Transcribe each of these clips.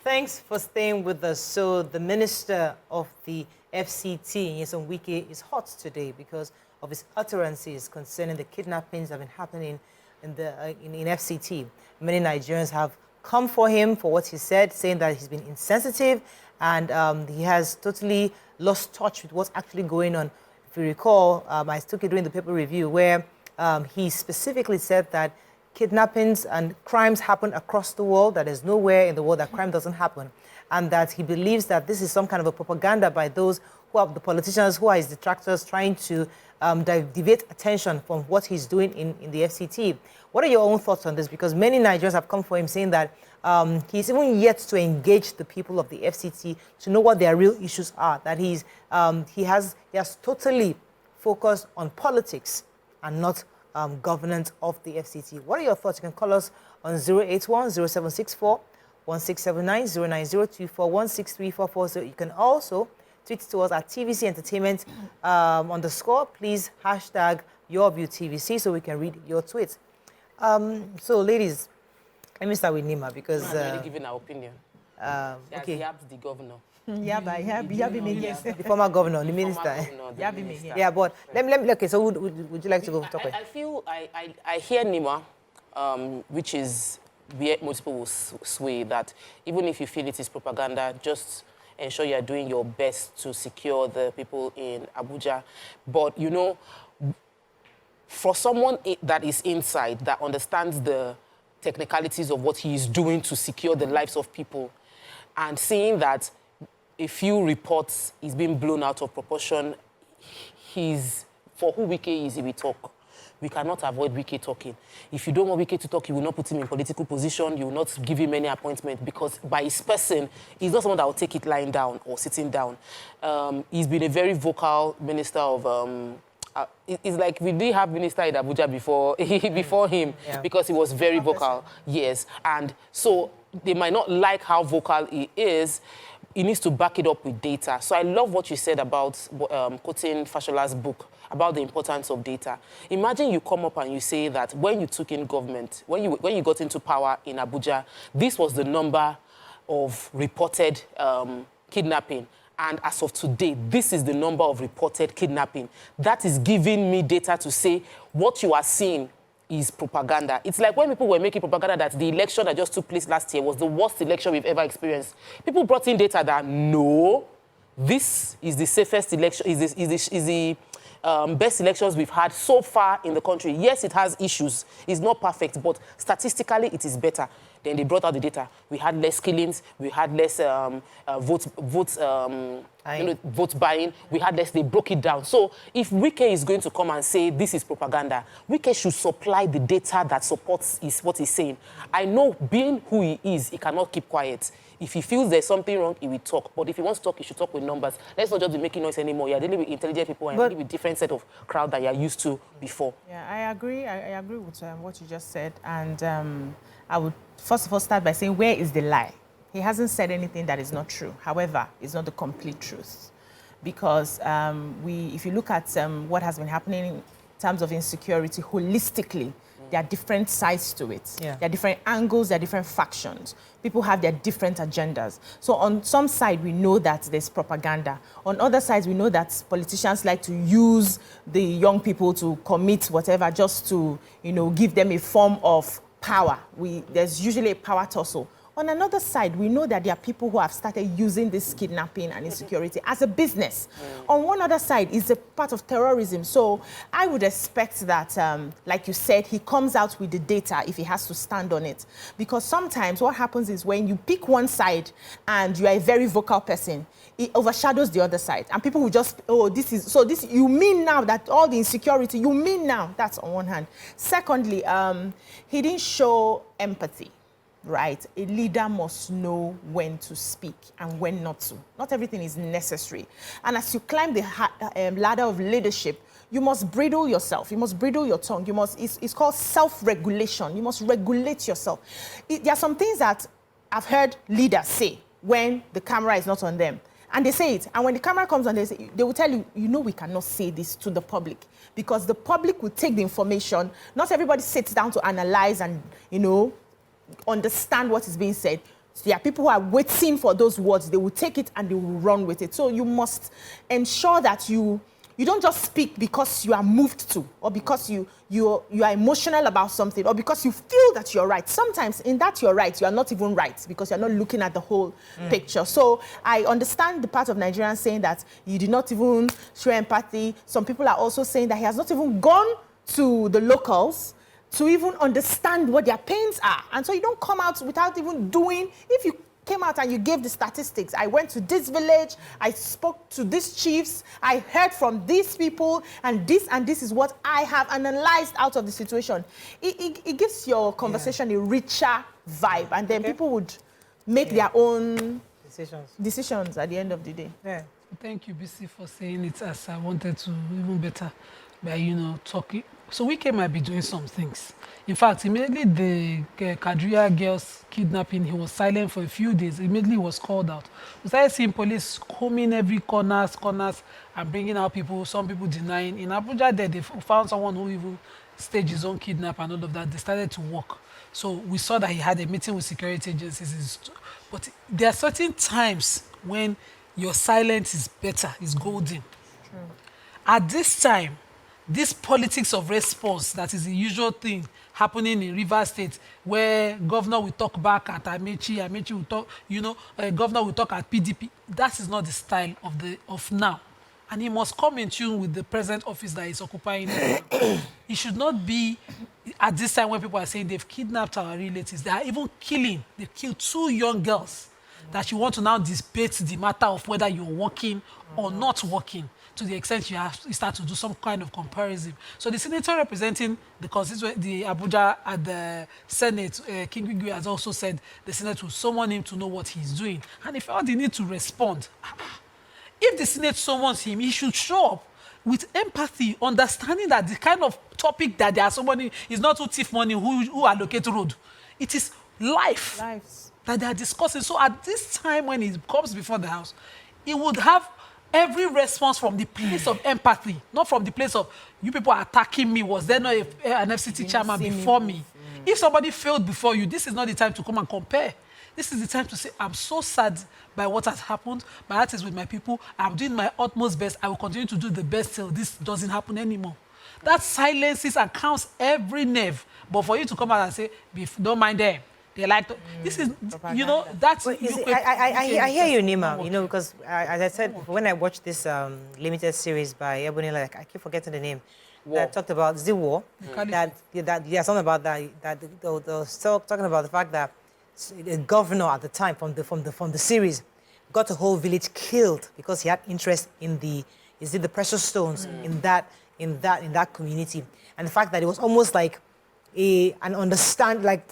Thanks for staying with us. So the Minister of the FCT, Nyesom Wike, is hot today because of his utterances concerning the kidnappings that have been happening in FCT. Many Nigerians have come for him for what he said, saying that he's been insensitive and he has totally lost touch with what's actually going on. If you recall, I took it during the paper review where he specifically said that kidnappings and crimes happen across the world, that there's nowhere in the world that crime doesn't happen, and that he believes that this is some kind of a propaganda by those who are the politicians, who are his detractors, trying to deviate attention from what he's doing in the FCT. What are your own thoughts on this? Because many Nigerians have come for him saying that he's even yet to engage the people of the FCT to know what their real issues are, that he has totally focused on politics and not governance of the FCT. What are your thoughts? You can call us on 081-0764-1679, 09024-16344. You can also tweet to us at TVC Entertainment _. Please hashtag YourViewTVC so we can read your tweets. So, ladies, let me start with Nima because... I'm already giving our opinion. Okay. The governor. The former governor, the minister. Yeah, but let me okay, so would you like to go talk with? I feel, I hear Nima, which is where most people will sway that even if you feel it is propaganda, just ensure you are doing your best to secure the people in Abuja. But, you know, for someone that is inside, that understands the technicalities of what he is doing to secure the lives of people, and seeing that a few reports is being blown out of proportion, for who Wike is, he will talk. We cannot avoid Wike talking. If you don't want Wike to talk, you will not put him in political position, you will not give him any appointment, because by his person, he's not someone that will take it lying down or sitting down. He's been a very vocal minister of... it's like we did have minister in Abuja before him, because he was very vocal. Yes, and so they might not like how vocal he is. He needs to back it up with data. So I love what you said about quoting Fashola's book about the importance of data. Imagine you come up and you say that when you took in government, when you got into power in Abuja, this was the number of reported kidnapping. And as of today, this is the number of reported kidnapping. That is giving me data to say what you are seeing is propaganda. It's like when people were making propaganda that the election that just took place last year was the worst election we've ever experienced. People brought in data that, no, this is the safest election, is the best elections we've had so far in the country. Yes, it has issues. It's not perfect, but statistically, it is better. Then they brought out the data. We had less killings. We had less vote buying. We had less. They broke it down. So if Wike is going to come and say this is propaganda, Wike should supply the data that supports what he's saying. I know, being who he is, he cannot keep quiet. If he feels there's something wrong, he will talk. But if he wants to talk, he should talk with numbers. Let's not just be making noise anymore. You're dealing with intelligent people and dealing with different set of crowd that you're used to before. Yeah, I agree. I agree with what you just said. And I would first of all start by saying, where is the lie? He hasn't said anything that is not true. However, it's not the complete truth. Because if you look at what has been happening in terms of insecurity holistically, there are different sides to it. Yeah. There are different angles, there are different factions. People have their different agendas. So on some side, we know that there's propaganda. On other sides, we know that politicians like to use the young people to commit whatever just to, give them a form of power. There's usually a power tussle. On another side, we know that there are people who have started using this kidnapping and insecurity as a business. On one other side is a part of terrorism. So I would expect that, like you said, he comes out with the data if he has to stand on it. Because sometimes what happens is when you pick one side and you are a very vocal person, it overshadows the other side. And people will just, you mean now that all the insecurity, you mean now, that's on one hand. Secondly, he didn't show empathy. Right? A leader must know when to speak and when not to. Not everything is necessary. And as you climb the ladder of leadership, you must bridle yourself. You must bridle your tongue. It's called self-regulation. You must regulate yourself. There are some things that I've heard leaders say when the camera is not on them. And they say it. And when the camera comes on, they will tell you, we cannot say this to the public. Because the public will take the information. Not everybody sits down to analyze and, understand what is being said. there are people who are waiting for those words. They will take it and they will run with it. So you must ensure that you don't just speak because you are moved to, or because you are emotional about something, or because you feel that you're right. Sometimes in that you're right, you are not even right because you're not looking at the whole picture. So I understand the part of Nigerians saying that you did not even show empathy. Some people are also saying that he has not even gone to the locals to even understand what their pains are. And so you don't come out without even doing, if you came out and you gave the statistics, I went to this village, I spoke to these chiefs, I heard from these people, and this is what I have analyzed out of the situation. It gives your conversation a richer vibe, and then people would make their own decisions at the end of the day. Yeah. Thank you, BC, for saying it as I wanted to, even better by, you know, talking. So Wike might be doing some things. In fact, immediately the Kadria girls kidnapping, he was silent for a few days. Immediately he was called out. We started seeing police combing every corners, and bringing out people, some people denying. In Abuja, they found someone who even staged his own kidnap and all of that. They started to work. So we saw that he had a meeting with security agencies. But there are certain times when your silence is better, is golden. True. At this time, this politics of response, that is the usual thing happening in Rivers State, where governor will talk back at Amechi will talk, you know, governor will talk at PDP. That is not the style of now. And he must come in tune with the present office that he's occupying. It should not be at this time when people are saying they've kidnapped our relatives. They are even killing. They killed 2 young girls that you want to now debate the matter of whether you're working or not working, to the extent you start to do some kind of comparison. So the senator representing the Abuja at the Senate, King Gwigwe, has also said the Senate will summon him to know what he's doing. And he felt the need to respond. If the Senate summons him, he should show up with empathy, understanding that the kind of topic that they are summoning is not who thief money, who allocate road. It is lives that they are discussing. So at this time when he comes before the House, he would have every response from the place of empathy, not from the place of, you people are attacking me. Was there not an FCT chairman before me? If somebody failed before you, this is not the time to come and compare. This is the time to say, I'm so sad by what has happened. My heart is with my people. I'm doing my utmost best. I will continue to do the best till this doesn't happen anymore. That silences and counts every nerve. But for you to come out and say, don't mind them. They like to, this is, you know, that's... Well, I hear you, Nima, you know, because as I said, when I watched this limited series by Ebony, like, I keep forgetting the name, that talked about the war, that something about that they were still talking about the fact that the governor at the time from the series got a whole village killed because he had interest in the precious stones in that community, and the fact that it was almost like an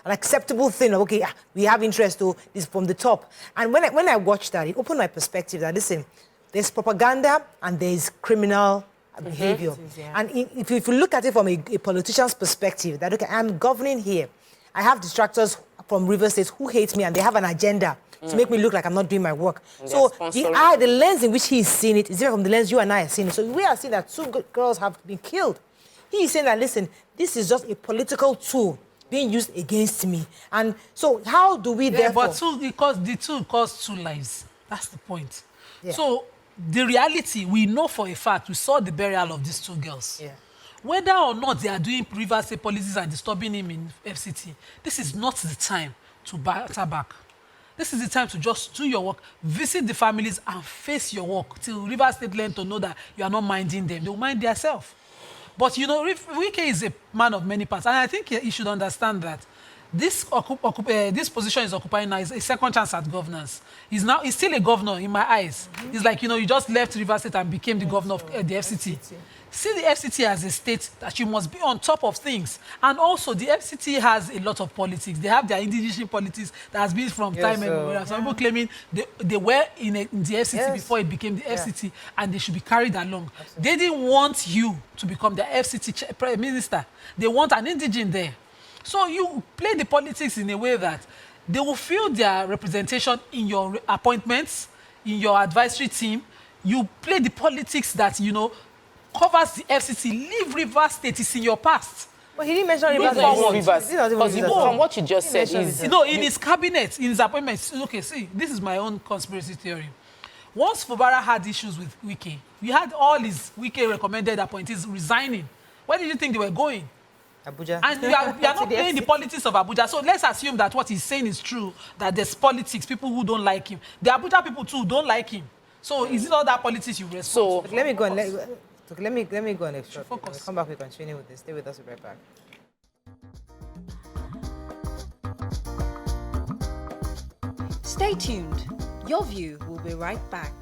acceptable thing. Okay, we have interest to this from the top. And when I watched that, it opened my perspective that, listen, there's propaganda and there's criminal behavior. Yeah. And if you look at it from a politician's perspective, that, okay, I'm governing here. I have detractors from River State who hate me and they have an agenda to make me look like I'm not doing my work. So the lens in which he is seeing it is different from the lens you and I are seeing it. So we are seeing that 2 girls have been killed. He is saying that, listen, this is just a political tool being used against me. And so how do we therefore... But the tool costs 2 lives. That's the point. Yeah. So the reality, we know for a fact, we saw the burial of these 2 girls. Yeah. Whether or not they are doing Rivers State policies and disturbing him in FCT, this is not the time to batter back. This is the time to just do your work, visit the families and face your work till Rivers State learn to know that you are not minding them. They will mind themselves. But, you know, Wike is a man of many parts. And I think he should understand that this position he's occupying now is a second chance at governance. He's still a governor in my eyes. It's like, you know, you just left Rivers State and became the governor of the FCT. See the FCT as a state that you must be on top of things. And also, the FCT has a lot of politics. They have their indigenous politics that has been from time immemorial. Some people claiming they were in the FCT before it became the FCT, and they should be carried along. Absolutely. They didn't want you to become the FCT Prime Minister. They want an indigene there. So you play the politics in a way that they will feel their representation in your appointments, in your advisory team. You play the politics that, you know, covers the FCT. Leave Rivers State is in your past. But he didn't mention He Rivers. didn't mention Rivers. These are the Because Rivers. from what you just He said mentioned is... Rivers. No, in his cabinet, in his appointments. Okay, see, this is my own conspiracy theory. Once Fubara had issues with Wike, we had all his Wike recommended appointees resigning. Where did you think they were going? Abuja. And we are not playing the politics of Abuja. So let's assume that what he's saying is true, that there's politics, people who don't like him. The Abuja people too don't like him. So is it all that politics you respond? So Let me go and let me go and extra. When we Focus. come back, we continue with this. Stay with us. We'll be right back. Stay tuned. Your view will be right back.